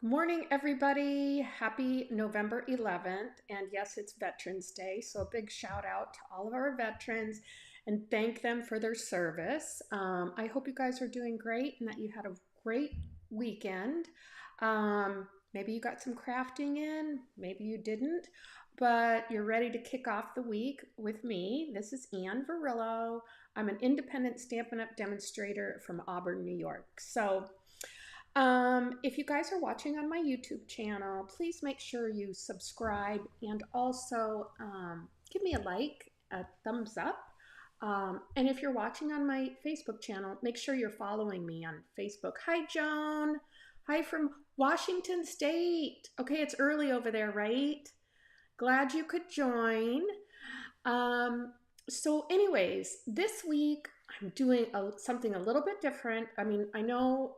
Good morning, everybody. Happy November 11th. And yes, it's Veterans Day. So a big shout out to all of our veterans and thank them for their service. I hope you guys are doing great and that you had a great weekend. Maybe you got some crafting in, maybe you didn't, but you're ready to kick off the week with me. This is Ann Varillo. I'm an independent Stampin' Up! Demonstrator from Auburn, New York. If you guys are watching on my YouTube channel, please make sure you subscribe and also give me a like, a thumbs up. And if you're watching on my Facebook channel, make sure you're following me on Facebook. Hi, Joan. Hi from Washington State. Okay, it's early over there, right? Glad you could join. So anyways, this week I'm doing something a little bit different. I mean, I know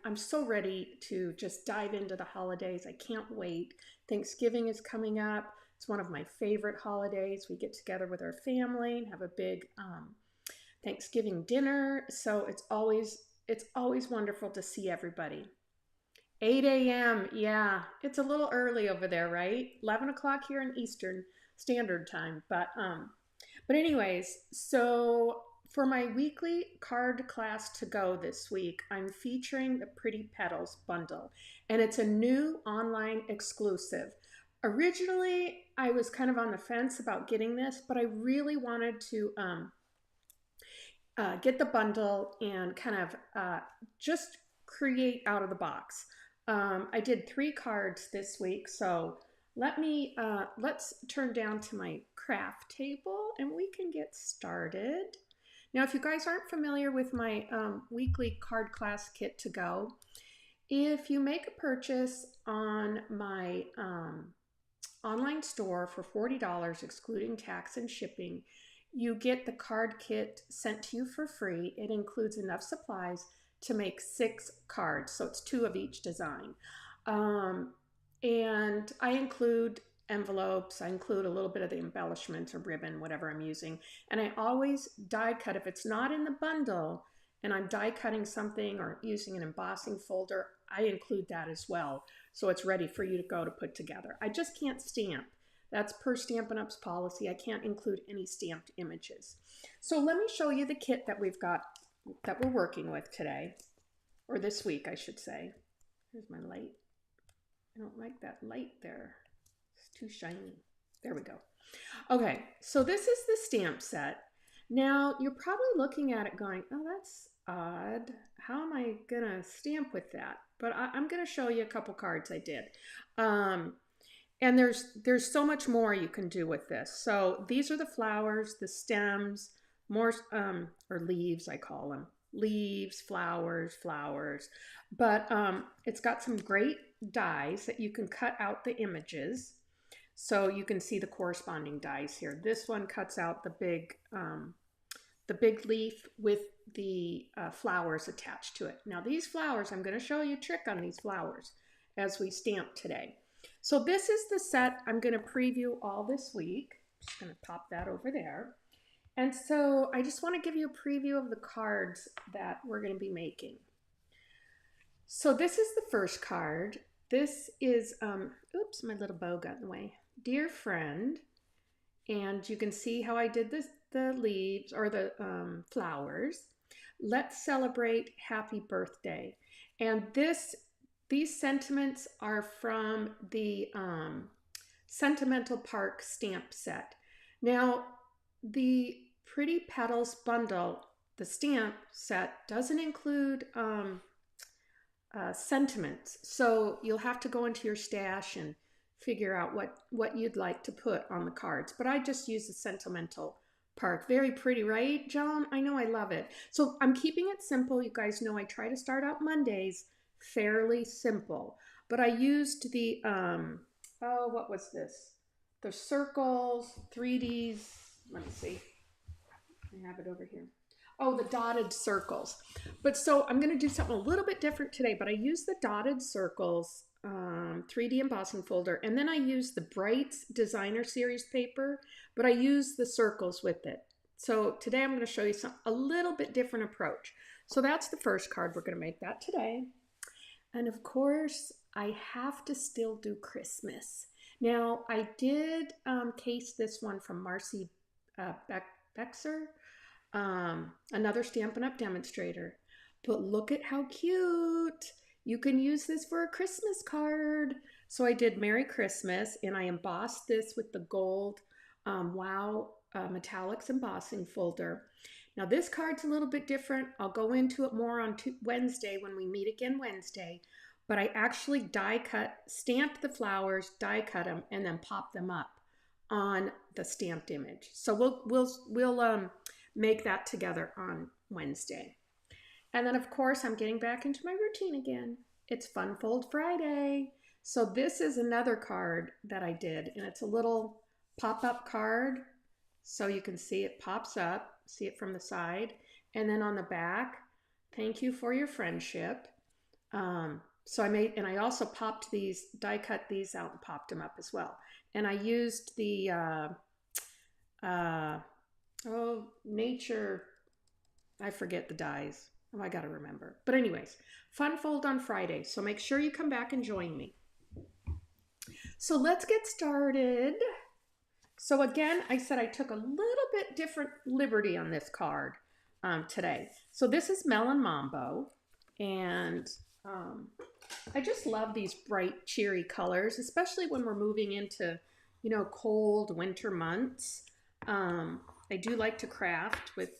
I'm so ready to just dive into the holidays. I can't wait. Thanksgiving is coming up. It's one of my favorite holidays. We get together with our family and have a big Thanksgiving dinner. So it's always wonderful to see everybody. 8 a.m. Yeah, it's a little early over there, right? 11 o'clock here in Eastern Standard Time. But anyways, so for my weekly card class to go this week, I'm featuring the Pretty Petals Bundle, and it's a new online exclusive. Originally, I was kind of on the fence about getting this, but I really wanted to get the bundle and kind of just create out of the box. I did 3 cards this week, so let's turn down to my craft table and we can get started. Now, if you guys aren't familiar with my weekly card class kit to go, if you make a purchase on my online store for $40, excluding tax and shipping, you get the card kit sent to you for free. It includes enough supplies to make 6 cards, so it's 2 of each design. And I include envelopes, I include a little bit of the embellishments or ribbon, whatever I'm using. And I always die cut. If it's not in the bundle and I'm die cutting something or using an embossing folder, I include that as well. So it's ready for you to go to put together. I just can't stamp. That's per Stampin' Up's policy. I can't include any stamped images. So let me show you the kit that we've got, that we're working with today, or this week, I should say. Here's my light. I don't like that light there. It's too shiny. There we go. Okay, so this is the stamp set. Now, you're probably looking at it going, oh, that's odd. How am I gonna stamp with that? But I'm gonna show you a couple cards I did. And there's so much more you can do with this. So these are the flowers, the stems, more, or leaves, I call them. Leaves, flowers, flowers. But it's got some great dies that you can cut out the images. So you can see the corresponding dies here. This one cuts out the big leaf with the flowers attached to it. Now these flowers, I'm going to show you a trick on these flowers as we stamp today. So this is the set I'm going to preview all this week. I'm just going to pop that over there. And so I just want to give you a preview of the cards that we're going to be making. So this is the first card. This is, oops, my little bow got in the way. Dear friend, and you can see how I did this, the leaves or the flowers. Let's celebrate happy birthday. And these sentiments are from the Sentimental Park stamp set. Now, the Pretty Petals Bundle, the stamp set, doesn't include sentiments. So you'll have to go into your stash and figure out what you'd like to put on the cards. But I just use the Sentimental Park. Very pretty, right, John? I know, I love it. So I'm keeping it simple. You guys know I try to start out Mondays fairly simple. But I used the, oh, what was this? The circles, 3Ds. Let me see. I have it over here. Oh, the dotted circles. But so I'm going to do something a little bit different today, but I use the dotted circles 3D embossing folder, and then I use the Brights Designer Series paper, but I use the circles with it. So today I'm going to show you a little bit different approach. So that's the first card. We're going to make that today. And of course, I have to still do Christmas. Now, I did case this one from Marcy Bexer, another Stampin' Up! Demonstrator. But look at how cute. You can use this for a Christmas card. So I did Merry Christmas, and I embossed this with the gold Wow Metallics embossing folder. Now this card's a little bit different. I'll go into it more on Wednesday when we meet again Wednesday. But I actually die cut, stamped the flowers, die cut them, and then pop them up on the stamped image. So we'll make that together on Wednesday. And then of course I'm getting back into my routine again. It's Fun Fold Friday. So this is another card that I did, and it's a little pop-up card. So you can see it pops up, see it from the side. And then on the back, thank you for your friendship. So I also popped these, die cut these out and popped them up as well. And I used the, nature, I forget the dies. Oh, I gotta remember. But anyways, Fun Fold on Friday. So make sure you come back and join me. So let's get started. So again, I said I took a little bit different liberty on this card today. So this is Melon Mambo, and I just love these bright, cheery colors, especially when we're moving into, you know, cold winter months. I do like to craft with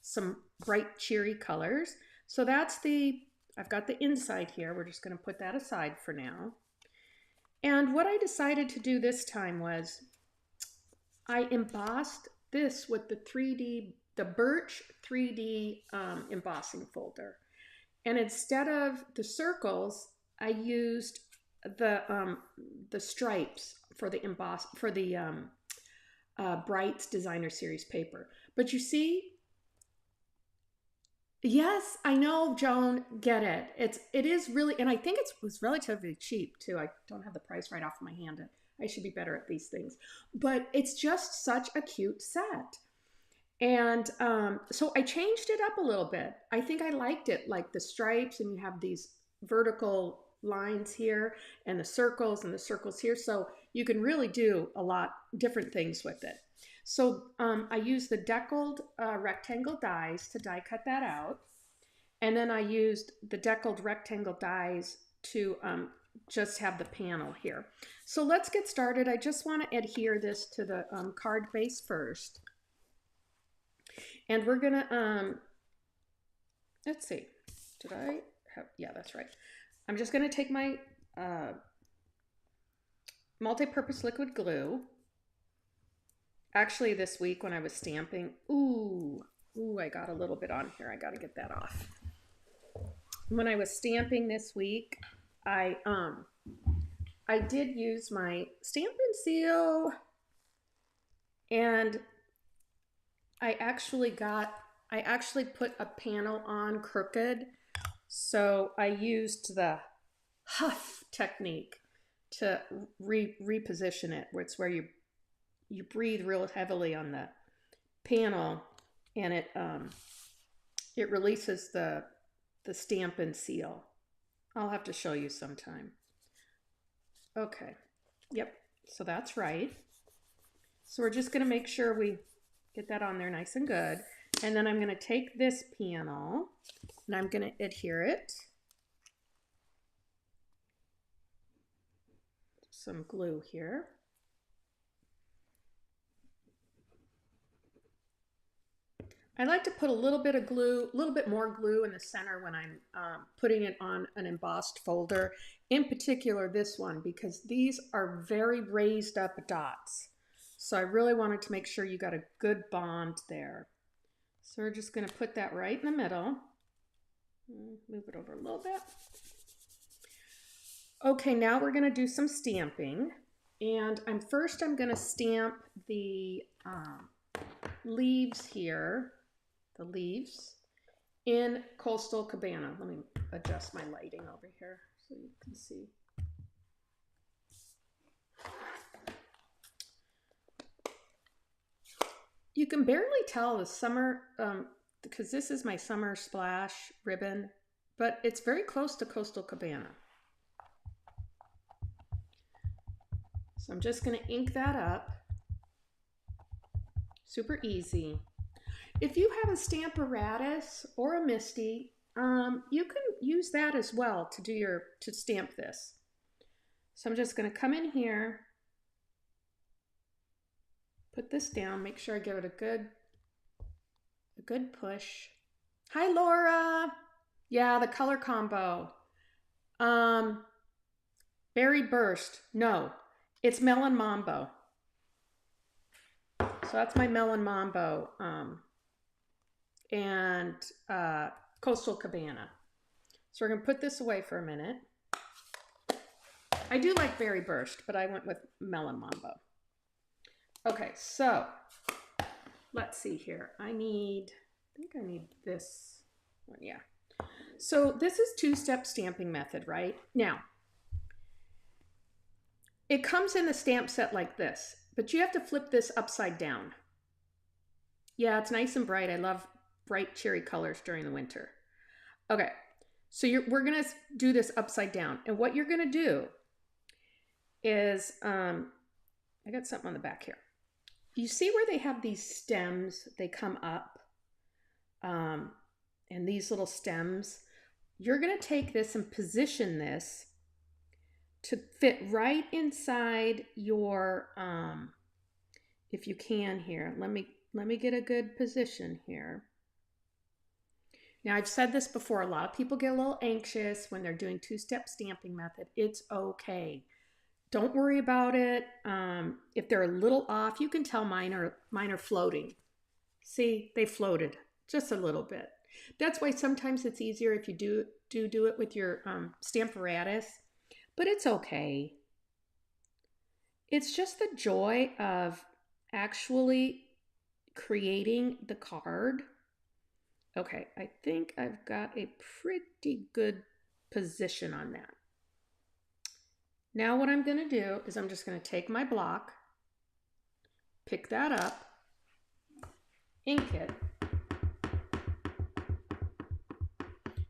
some bright, cheery colors. So that's I've got the inside here. We're just going to put that aside for now. And what I decided to do this time was I embossed this with the Birch 3D embossing folder. And instead of the circles, I used the stripes for the Brights Designer Series paper. But you see, yes, I know, Joan, get it. It is really, and I think it was relatively cheap too. I don't have the price right off my hand. I should be better at these things. But it's just such a cute set. And so I changed it up a little bit. I think I liked it, like the stripes, and you have these vertical lines here and the circles here. So you can really do a lot different things with it. So I used the deckled rectangle dies to die cut that out. And then I used the deckled rectangle dies to just have the panel here. So let's get started. I just want to adhere this to the card base first. And we're gonna, let's see, did I have, yeah, that's right. I'm just gonna take my multi-purpose liquid glue. Actually, this week when I was stamping, I got a little bit on here. I gotta get that off. When I was stamping this week, I did use my Stampin' Seal, and I actually put a panel on crooked, so I used the huff technique to reposition it, where it's where you breathe real heavily on the panel, and it releases the Stampin' Seal. I'll have to show you sometime. Okay, yep, so that's right. So we're just gonna make sure we get that on there nice and good. And then I'm going to take this panel and I'm going to adhere it. Some glue here. I like to put a little bit of glue, a little bit more glue in the center when I'm putting it on an embossed folder. In particular this one, because these are very raised up dots. So I really wanted to make sure you got a good bond there. So we're just going to put that right in the middle. Move it over a little bit. Okay, now we're going to do some stamping. And I'm going to stamp the leaves here, the leaves, in Coastal Cabana. Let me adjust my lighting over here so you can see. You can barely tell the summer, because this is my Summer Splash ribbon, but it's very close to Coastal Cabana. So I'm just going to ink that up. Super easy. If you have a Stamparatus or a Misty, you can use that as well to stamp this. So I'm just going to come in here, put this down, make sure I give it a good push. Hi, Laura. Yeah, the color combo. Berry Burst. No, it's Melon Mambo. So that's my Melon Mambo. And Coastal Cabana. So we're going to put this away for a minute. I do like Berry Burst, but I went with Melon Mambo. Okay, so let's see here. I think I need this one, yeah. So this is two-step stamping method, right? Now, it comes in the stamp set like this, but you have to flip this upside down. Yeah, it's nice and bright. I love bright cherry colors during the winter. Okay, so we're gonna do this upside down. And what you're gonna do is, I got something on the back here. You see where they have these stems, they come up, and these little stems, you're gonna take this and position this to fit right inside your, if you can here, let me get a good position here. Now, I've said this before, a lot of people get a little anxious when they're doing two-step stamping method. It's okay. Don't worry about it. If they're a little off, you can tell mine are floating. See, they floated just a little bit. That's why sometimes it's easier if you do it with your Stamparatus, but it's okay. It's just the joy of actually creating the card. Okay, I think I've got a pretty good position on that. Now what I'm going to do is I'm just going to take my block, pick that up, ink it.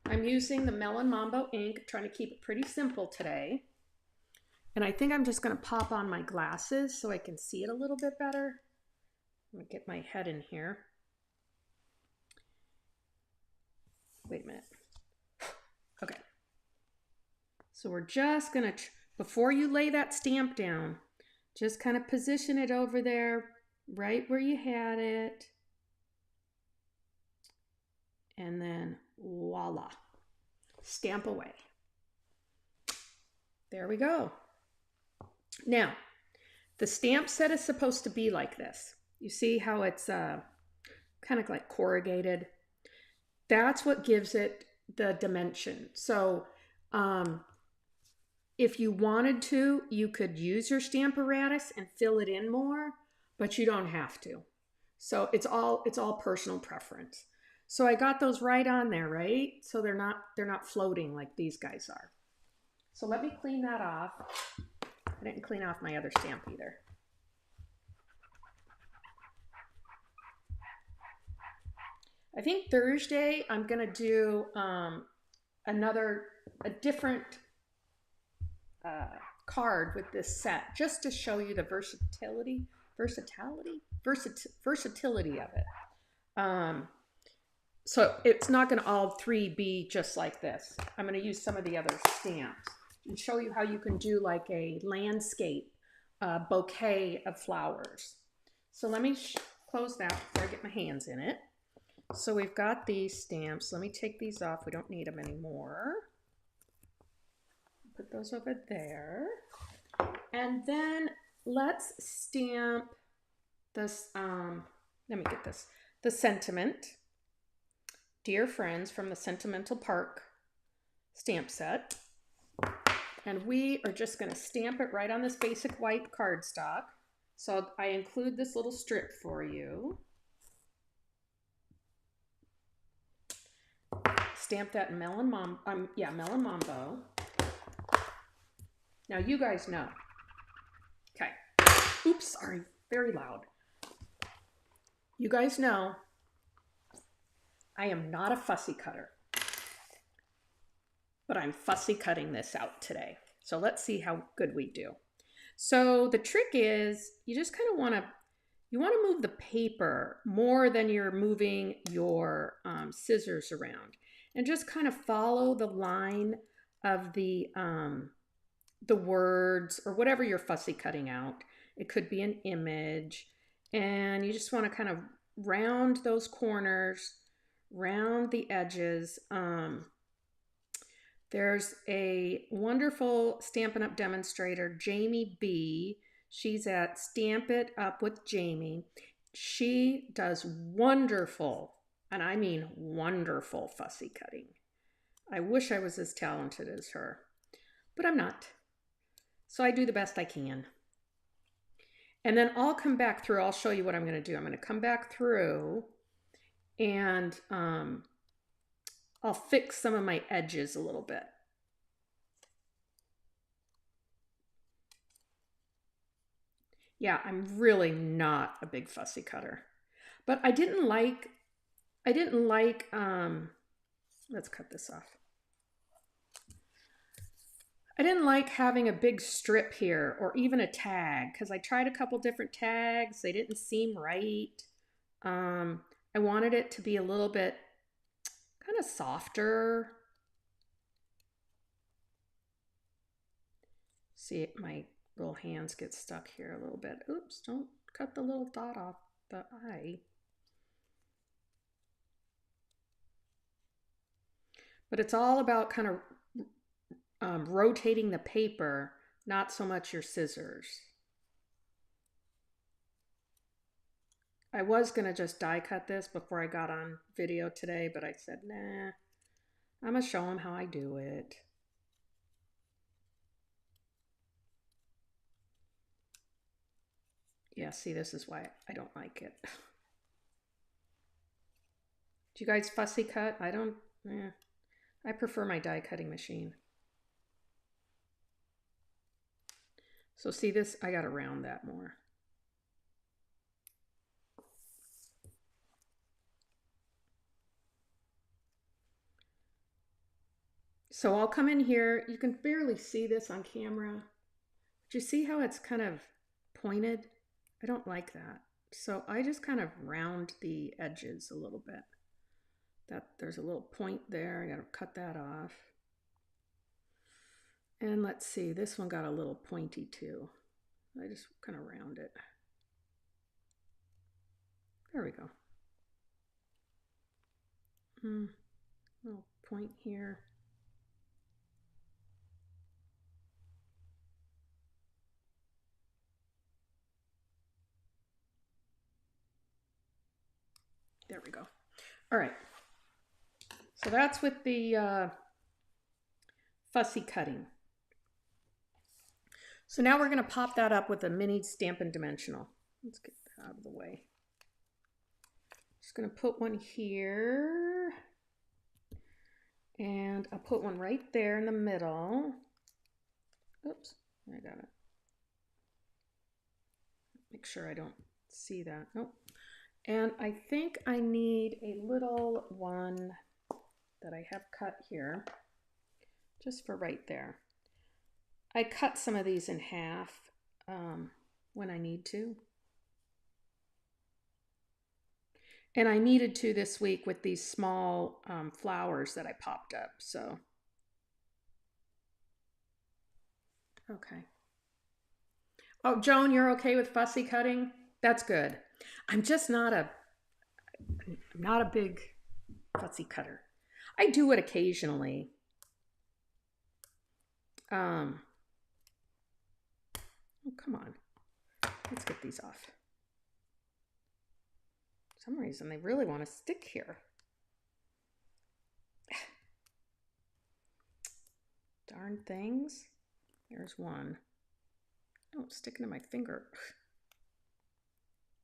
I'm using the Melon Mambo ink, trying to keep it pretty simple today. And I think I'm just going to pop on my glasses so I can see it a little bit better. I'm going to get my head in here. Wait a minute. Okay. So we're just going to, before you lay that stamp down, just kind of position it over there, right where you had it. And then voila, stamp away. There we go. Now, the stamp set is supposed to be like this. You see how it's kind of like corrugated? That's what gives it the dimension. So if you wanted to, you could use your Stamparatus and fill it in more, but you don't have to. So it's all personal preference. So I got those right on there, right? So they're not floating like these guys are. So let me clean that off. I didn't clean off my other stamp either. I think Thursday I'm gonna do a different card with this set, just to show you the versatility of it. So it's not going to all three be just like this. I'm going to use some of the other stamps and show you how you can do like a landscape bouquet of flowers. So let me close that before I get my hands in it. So we've got these stamps. Let me take these off. We don't need them anymore. Put those over there. And then let's stamp this, let me get this, the sentiment. Dear Friends from the Sentimental Park stamp set. And we are just going to stamp it right on this basic white cardstock. So I include this little strip for you. Stamp that Melon Mambo. Now you guys know. Okay. Oops, sorry. Very loud. You guys know I am not a fussy cutter, but I'm fussy cutting this out today. So let's see how good we do. So the trick is you just kind of want to move the paper more than you're moving your scissors around, and just kind of follow the line of the words or whatever you're fussy cutting out. It could be an image, and you just want to kind of round those corners, round the edges. There's a wonderful Stampin' Up! Demonstrator, Jamie B. She's at Stamp It Up with Jamie. She does wonderful, and I mean wonderful, fussy cutting. I wish I was as talented as her, but I'm not. So I do the best I can. And then I'll come back through. I'll show you what I'm going to do. I'm going to come back through and I'll fix some of my edges a little bit. Yeah, I'm really not a big fussy cutter. But I didn't like, let's cut this off. I didn't like having a big strip here or even a tag, because I tried a couple different tags. They didn't seem right. I wanted it to be a little bit kind of softer. See, my little hands get stuck here a little bit. Oops, don't cut the little dot off the eye. But it's all about kind of rotating the paper, not so much your scissors. I was going to just die cut this before I got on video today, but I said, nah, I'm going to show them how I do it. Yeah, see, this is why I don't like it. Do you guys fussy cut? I don't, I prefer my die cutting machine. So see this, I got to round that more. So I'll come in here. You can barely see this on camera. Do you see how it's kind of pointed? I don't like that. So I just kind of round the edges a little bit. There's a little point there. I got to cut that off. And let's see, this one got a little pointy too. I just kind of round it. There we go. Little point here. There we go. All right. So that's with the fussy cutting. So now we're going to pop that up with a mini Stampin' Dimensional. Let's get that out of the way. Just going to put one here. And I'll put one right there in the middle. Oops, I got it. Make sure I don't see that. Nope. And I think I need a little one that I have cut here, just for right there. I cut some of these in half when I need to. And I needed to this week with these small flowers that I popped up, so. Okay. Oh, Joan, you're okay with fussy cutting? That's good. I'm just not a big fussy cutter. I do it occasionally. Oh, come on. Let's get these off. For some reason, they really want to stick here. Darn things. There's one. Oh, it's sticking to my finger.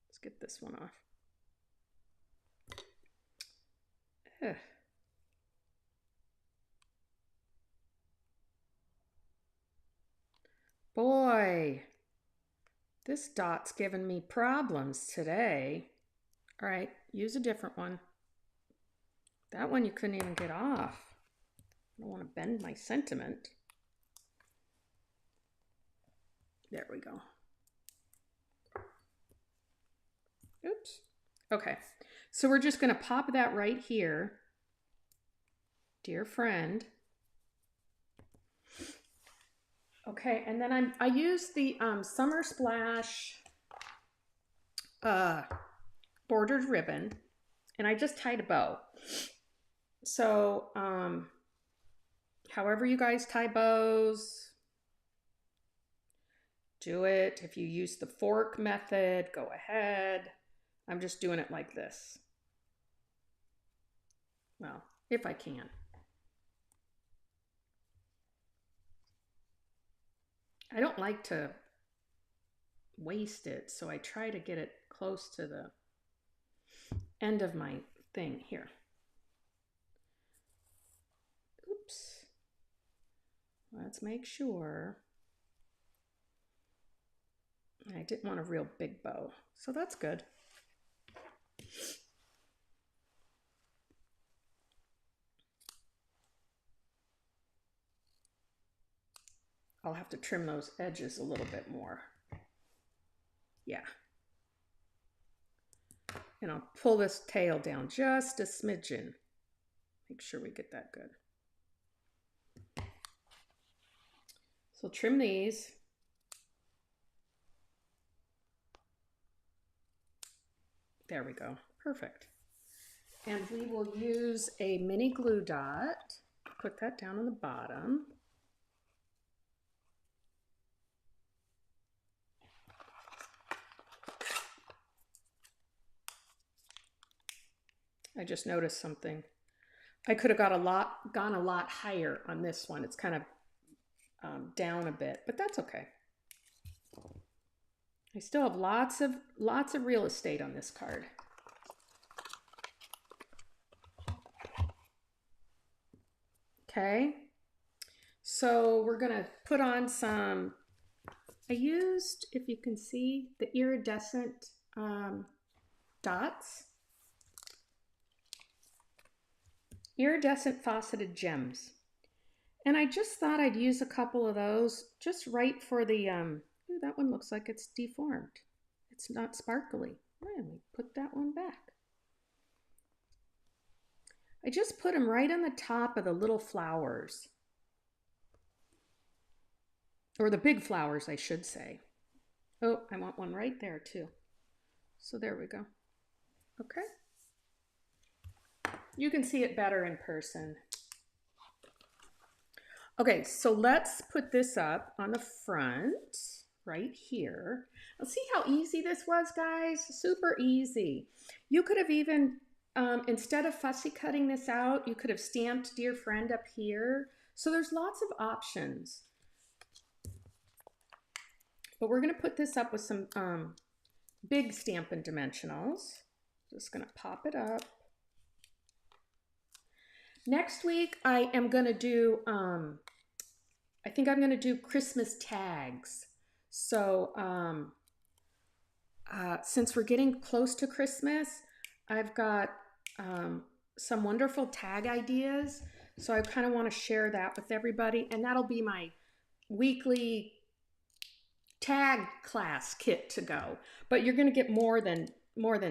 Let's get this one off. Ugh. Boy, this dot's giving me problems today. All right, use a different one. That one you couldn't even get off. I don't want to bend my sentiment. There we go. Oops. Okay, so we're just going to pop that right here. Dear friend. Okay, and then I use the Summer Splash bordered ribbon, and I just tied a bow. So however you guys tie bows, do it. If you use the fork method, go ahead. I'm just doing it like this. Well, if I can. I don't like to waste it, so I try to get it close to the end of my thing here. Oops. Let's make sure. I didn't want a real big bow, so that's good. I'll have to trim those edges a little bit more. Yeah. And I'll pull this tail down just a smidgen. Make sure we get that good. So trim these. There we go. Perfect. And we will use a mini glue dot. Put that down on the bottom. I just noticed something. I could have gone a lot higher on this one. It's kind of down a bit, but that's okay. I still have lots of real estate on this card. Okay, so we're gonna put on some. I used, if you can see, the iridescent dots. Iridescent faceted gems. And I just thought I'd use a couple of those just right for the, ooh, that one looks like it's deformed. It's not sparkly. Let me put that one back. I just put them right on the top of the little flowers. Or the big flowers, I should say. Oh, I want one right there too. So there we go. Okay. You can see it better in person. Okay, so let's put this up on the front right here. Now see how easy this was, guys? Super easy. You could have even, instead of fussy cutting this out, you could have stamped Dear Friend up here. So there's lots of options. But we're going to put this up with some big Stampin' Dimensionals. Just going to pop it up. Next week, I am going to do, I think I'm going to do Christmas tags. So since we're getting close to Christmas, I've got some wonderful tag ideas. So I kind of want to share that with everybody. And that'll be my weekly tag class kit to go. But you're going to get more than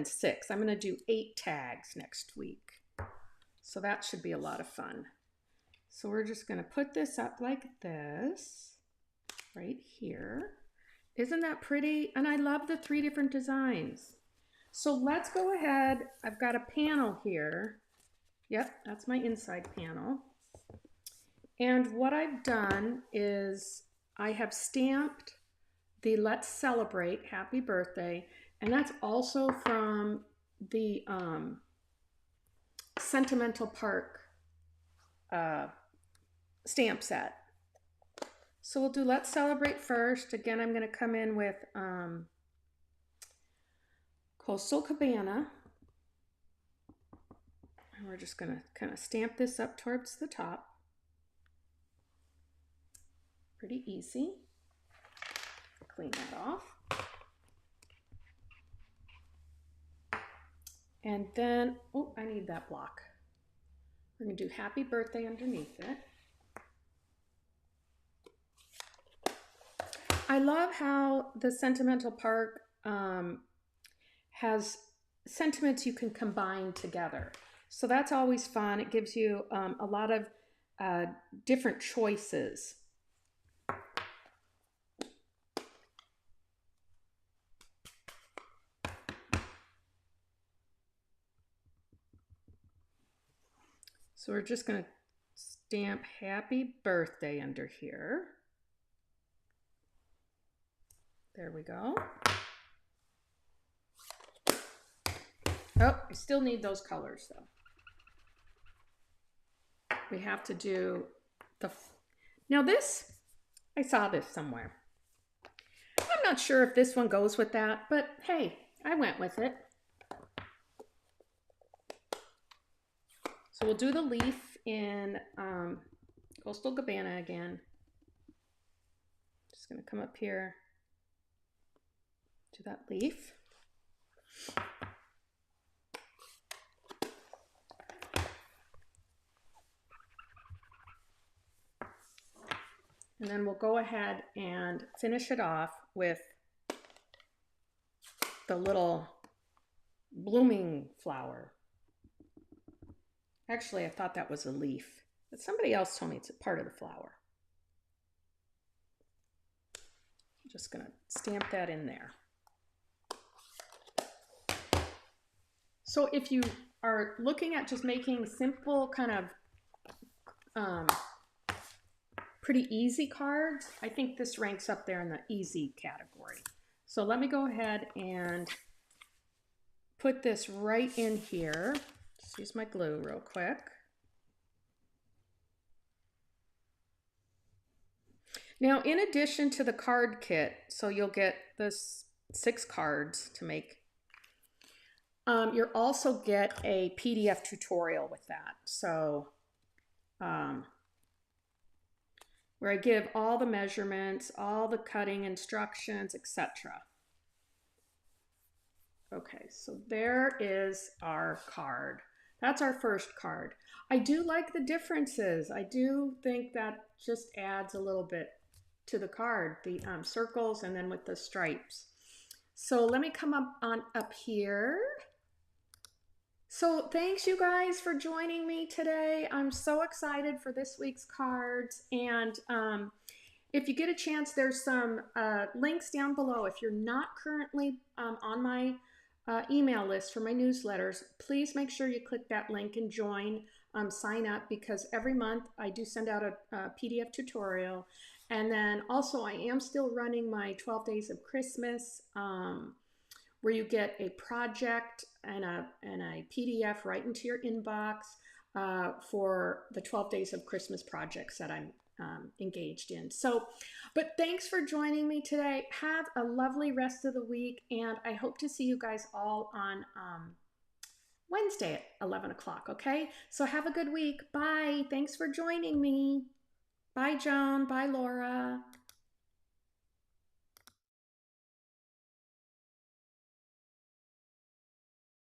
6. I'm going to do 8 tags next week. So that should be a lot of fun. So we're just going to put this up like this, right here. Isn't that pretty? And I love the 3 different designs. So let's go ahead. I've got a panel here. Yep, that's my inside panel. And what I've done is I have stamped the Let's Celebrate Happy Birthday. And that's also from the Sentimental Park stamp set. So we'll do Let's Celebrate first. Again, I'm going to come in with Coastal Cabana. And we're just going to kind of stamp this up towards the top. Pretty easy. Clean that off. And then, oh, I need that block. We're going to do Happy Birthday underneath it. I love how the Sentimental Park has sentiments you can combine together. So that's always fun. It gives you a lot of different choices. So we're just going to stamp happy birthday under here. There we go. Oh, I still need those colors though. We have to do the, now this, I saw this somewhere. I'm not sure if this one goes with that, but hey, I went with it. So we'll do the leaf in Coastal Gabbana again. Just gonna come up here to that leaf. And then we'll go ahead and finish it off with the little blooming flower. Actually, I thought that was a leaf, but somebody else told me it's a part of the flower. I'm just gonna stamp that in there. So if you are looking at just making simple kind of pretty easy cards, I think this ranks up there in the easy category. So let me go ahead and put this right in here. Just use my glue real quick. Now, in addition to the card kit, so you'll get this 6 cards to make. You'll also get a PDF tutorial with that. So where I give all the measurements, all the cutting instructions, etc. Okay, so there is our card. That's our first card. I do like the differences. I do think that just adds a little bit to the card, the circles and then with the stripes. So let me come up here. So thanks you guys for joining me today. I'm so excited for this week's cards. And if you get a chance, there's some links down below. If you're not currently on my email list for my newsletters, please make sure you click that link and join, sign up, because every month I do send out a PDF tutorial. And then also I am still running my 12 Days of Christmas, where you get a project and a PDF right into your inbox for the 12 Days of Christmas projects that I'm engaged in. So, but thanks for joining me today. Have a lovely rest of the week, and I hope to see you guys all on Wednesday at 11 o'clock, okay? So have a good week. Bye. Thanks for joining me. Bye, Joan. Bye, Laura.